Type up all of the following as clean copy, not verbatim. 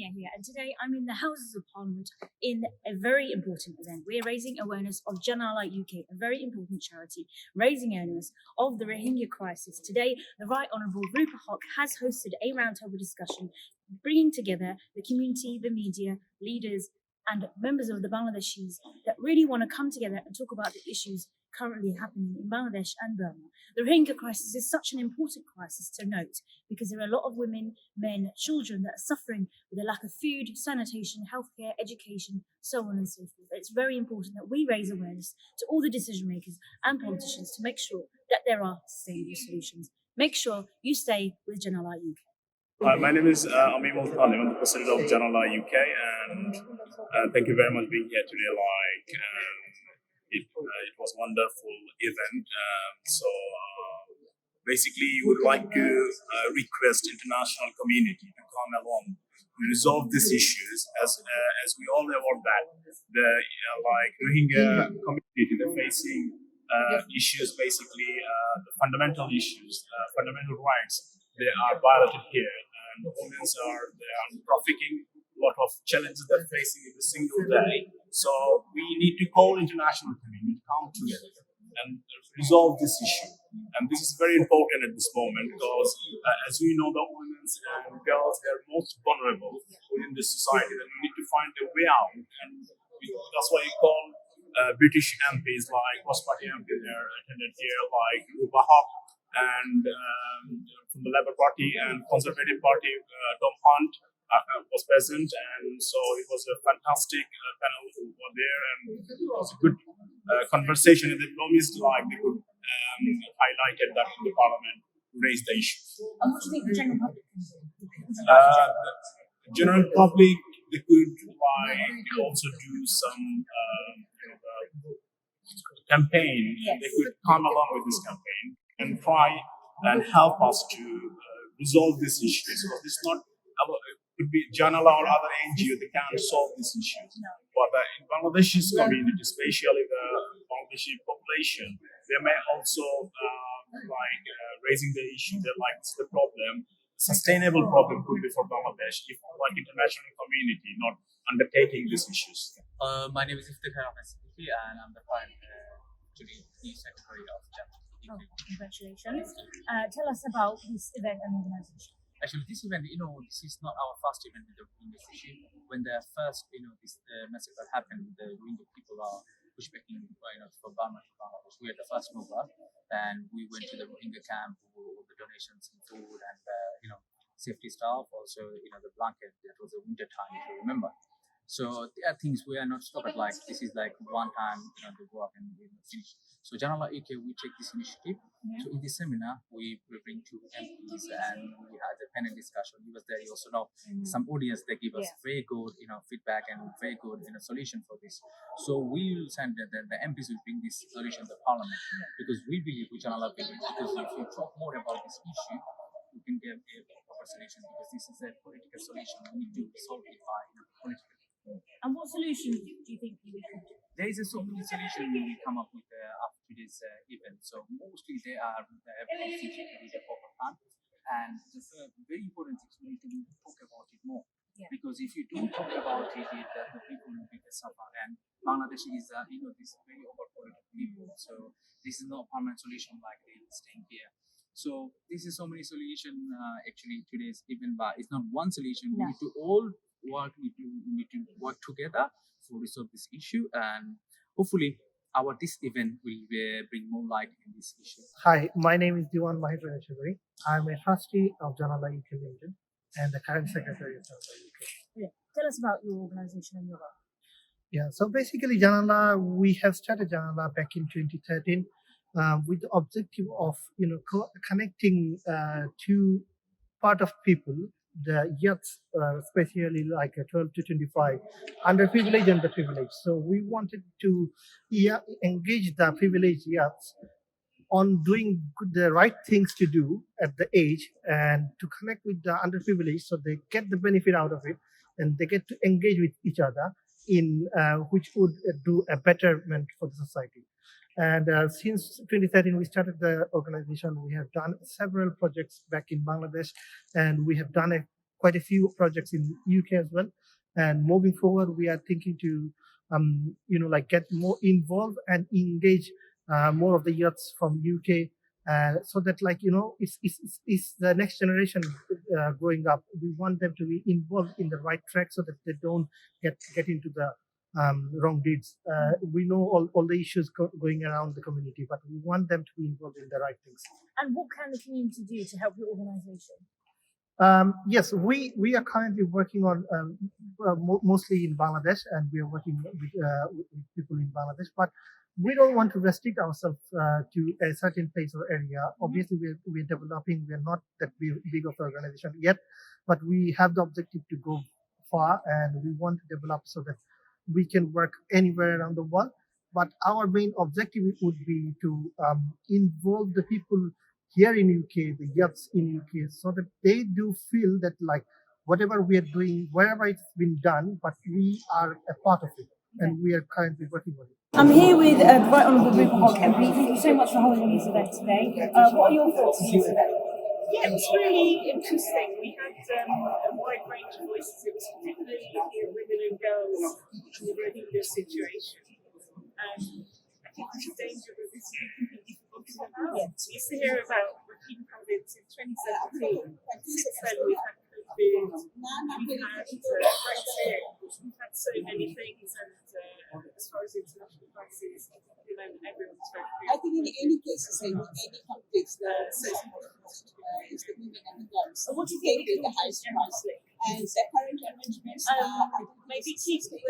Mia here, and today I'm in the Houses of Parliament in a very important event. We're raising awareness of Janala UK, a very important charity, raising awareness of the Rohingya crisis. Today, the Right Honourable Rupa Haq has hosted a roundtable discussion, bringing together the community, the media, leaders, and members of the Bangladeshis that really want to come together and talk about the issues currently happening in Bangladesh and Burma. The Rohingya crisis is such an important crisis to note because there are a lot of women, men, children that are suffering with a lack of food, sanitation, healthcare, education, so on and so forth. It's very important that we raise awareness to all the decision makers and politicians to make sure that there are sustainable solutions. Make sure you stay with Janala UK. Hi, my name is Amimul Khan. I'm the president of Janala UK, and thank you very much for being here today. It was a wonderful event. Basically, we would like to request international community to come along to resolve these issues, as we all know that the Rohingya community, they're facing issues, basically the fundamental issues, fundamental rights. They are violated here, and women they are trafficking. A lot of challenges they're facing in a single day. So we need to call international community to come together and resolve this issue. And this is very important at this moment because, as we know, the women and girls, they're most vulnerable within this society. And we need to find a way out. And that's why we call British MPs like cross-party MPs there attended here, like Rupa Haq, and from the Labour Party and Conservative Party, Tom Hunt was present, and so it was a fantastic panel over there, and it was a good conversation. And they promised they could highlight it that in the Parliament, raise the issue. And what do you think the general public can do? The general public, they could also do some campaign. Yes. They could come along with this campaign and try and help us to resolve this issue. So it's not could be Janala or other NGO, they can't solve these issues. But in Bangladesh's community, especially the Bangladeshi population, they may also raising the issue that this is the problem. Sustainable problem could be for Bangladesh if international community not undertaking these issues. My name is Iftikhar Ahmed Siddiqui, and I'm the current new secretary of Janala. Congratulations. Tell us about this event and organization. Actually, this event, this is not our first event in this issue. When the first, this massacre happened, the Rohingya people are pushbacking, for Burma to Bangladesh. We are the first mover, and we went to the Rohingya camp with the donations in food and, safety stuff. Also, the blanket. That was the winter time, if you remember. So there are things we are not stopped this is one time, the work and we finish. So Janala UK, we take this initiative. So in this seminar, we bring two MPs and we had a panel discussion. He was there. You also know some audience, they give us very good, feedback and very good, solution for this. So we will send the MPs will bring this solution to Parliament because we believe with Janala because if you talk more about this issue, we can get a proper solution because this is a political solution. We need to solve it by political. And what solutions do you think you would do? There is so many solutions we come up with after today's event. So mostly they are constituted with a proper plan. And the very important thing we need to talk about it more. Yeah. Because if you don't talk about it, the people will be suffer. And Bangladesh is, this very overpopulated people. So this is not a permanent solution like they staying here. So this is so many solutions actually today's event, but it's not one solution. We need to all we need to work together to resolve this issue, and hopefully this event will bring more light in this issue. Hi, my name is Diwan Mahidra Chowdhury. I'm a trustee of Janala UK Limited and the current secretary of Janala UK. Yeah. Tell us about your organization and your role. Yeah, so basically Janala, we have started Janala back in 2013 with the objective of connecting two part of people, the youths, especially 12 to 25, underprivileged and underprivileged. So we wanted to engage the privileged youths on doing the right things to do at the age and to connect with the underprivileged so they get the benefit out of it and they get to engage with each other in which would do a betterment for the society. And since 2013, we started the organization. We have done several projects back in Bangladesh, and we have done quite a few projects in UK as well. And moving forward, we are thinking to, like get more involved and engage more of the youths from UK, so that it's the next generation growing up. We want them to be involved in the right track so that they don't get into the wrong deeds. We know all the issues going around the community, but we want them to be involved in the right things. And what can the community do to help your organisation? Yes, we are currently working on mostly in Bangladesh, and we are working with people in Bangladesh. But we don't want to restrict ourselves to a certain place or area. Obviously, we're developing. We're not that big of an organization yet, but we have the objective to go far, and we want to develop so that we can work anywhere around the world. But our main objective would be to involve the people here in UK, the youths in UK, so that they do feel that like whatever we are doing, wherever it's been done, but we are a part of it, and we are currently working on it. I'm here with the Right Honourable Rupa Hogg MP. Thank you so much for holding this event today. What are your thoughts on this event? Yeah, it was really interesting. We had a wide range of voices. It was particularly women and girls in the Rohingya situation. I think there's a danger that this is completely forgotten about. We used to hear about Rakhine province in 2017. Since then, we've had COVID, we've had Brexit, we've had so many things, and as far as international crises, everyone's very I think in any cases, in any conflicts, the most important is the women and the girls. What do you think They pay the highest price? And the current arrangements maybe keep the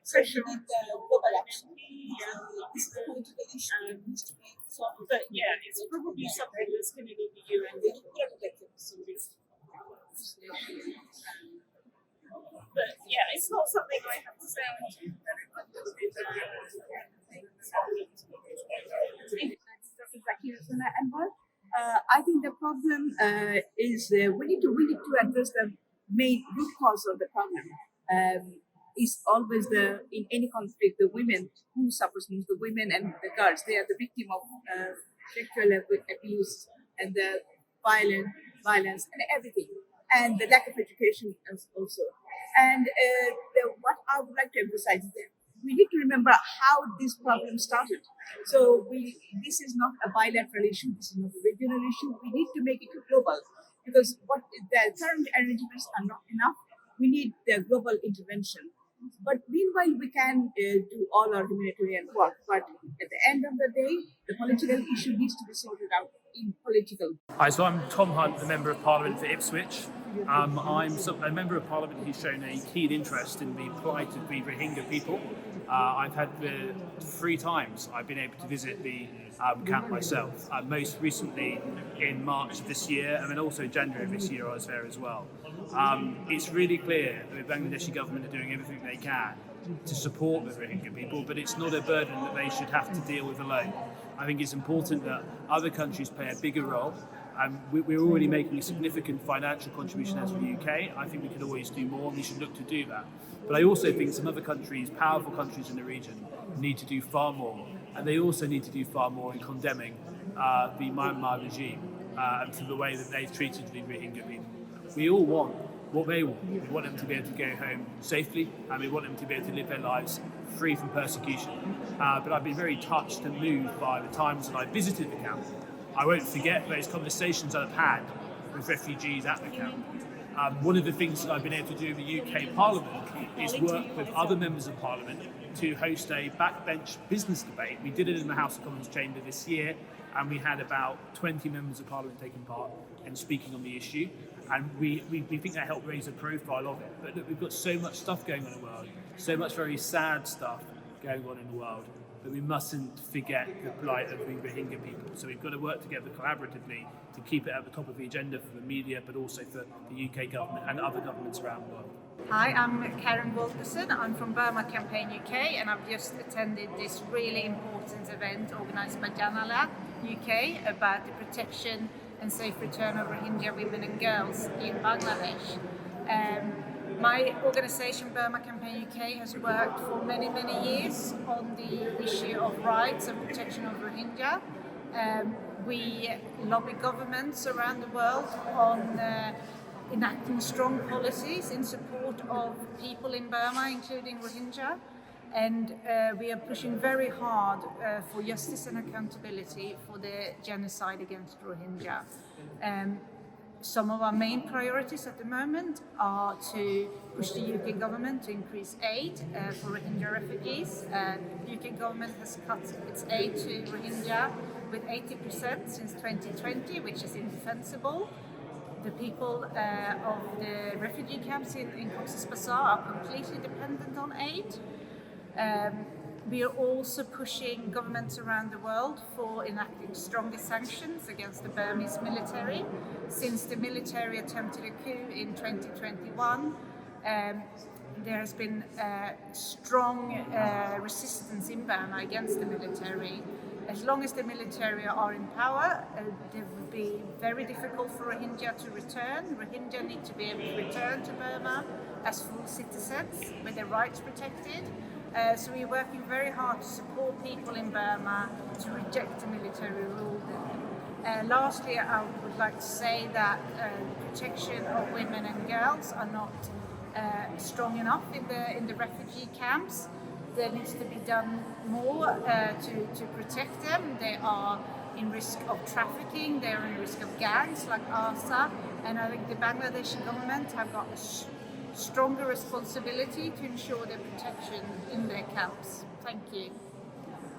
pressure on the global action. this This is a political issue that needs to be solved. but yeah, it's probably something that's going to need the UN to sort of but yeah, it's not something I have to say. I think the problem is we need to address the main root cause of the problem. Is always in any conflict the women who suffers most, the women and the girls. They are the victim of sexual abuse and the violence and everything, and the lack of education also. And what I would like to emphasize is that we need to remember how this problem started. So this is not a bilateral issue. This is not a regional issue. We need to make it global, because what the current arrangements are not enough. We need the global intervention. But meanwhile, we can do all our humanitarian work. But at the end of the day, the political issue needs to be sorted out in political. Hi, so I'm Tom Hunt, the Member of Parliament for Ipswich. I'm a Member of Parliament who's shown a keen interest in the plight of the Rohingya people. I've had 3 times I've been able to visit the camp myself. Most recently in March of this year, and then also January of this year I was there as well. It's really clear that the Bangladeshi government are doing everything they can to support the Rohingya people, but it's not a burden that they should have to deal with alone. I think it's important that other countries play a bigger role. We're already making a significant financial contribution as for the UK. I think we could always do more, and we should look to do that. But I also think some other countries, powerful countries in the region, need to do far more. And they also need to do far more in condemning the Myanmar regime and for the way that they've treated the Rohingya people. We all want what they want. We want them to be able to go home safely, and we want them to be able to live their lives free from persecution. But I've been very touched and moved by the times that I visited the camp. I won't forget those conversations I've had with refugees at the camp. One of the things that I've been able to do in the UK Parliament is work with other members of Parliament to host a backbench business debate. We did it in the House of Commons chamber this year, and we had about 20 members of Parliament taking part and speaking on the issue. And we think that helped raise the profile of it. But look, we've got so much stuff going on in the world, so much very sad stuff going on in the world, that we mustn't forget the plight of the Rohingya people. So we've got to work together collaboratively to keep it at the top of the agenda for the media, but also for the UK government and other governments around the world. Hi, I'm Karen Walterson. I'm from Burma Campaign UK, and I've just attended this really important event organised by Janala UK about the protection and safe return of Rohingya women and girls in Bangladesh. My organisation, Burma Campaign UK, has worked for many, many years on the issue of rights and protection of Rohingya. We lobby governments around the world on enacting strong policies in support of people in Burma, including Rohingya. And we are pushing very hard for justice and accountability for the genocide against Rohingya. Some of our main priorities at the moment are to push the UK government to increase aid for Rohingya refugees. The UK government has cut its aid to Rohingya with 80% since 2020, which is indefensible. The people of the refugee camps in Cox's Bazar are completely dependent on aid. We are also pushing governments around the world for enacting stronger sanctions against the Burmese military. Since the military attempted a coup in 2021, there has been strong resistance in Burma against the military. As long as the military are in power, it will be very difficult for Rohingya to return. Rohingya need to be able to return to Burma as full citizens with their rights protected. So we're working very hard to support people in Burma to reject the military rule there. Lastly, I would like to say that protection of women and girls are not strong enough in the refugee camps. There needs to be done more to protect them. They are in risk of trafficking, they are in risk of gangs like ASA, and I think the Bangladeshi government have got a stronger responsibility to ensure their protection in their camps. Thank you.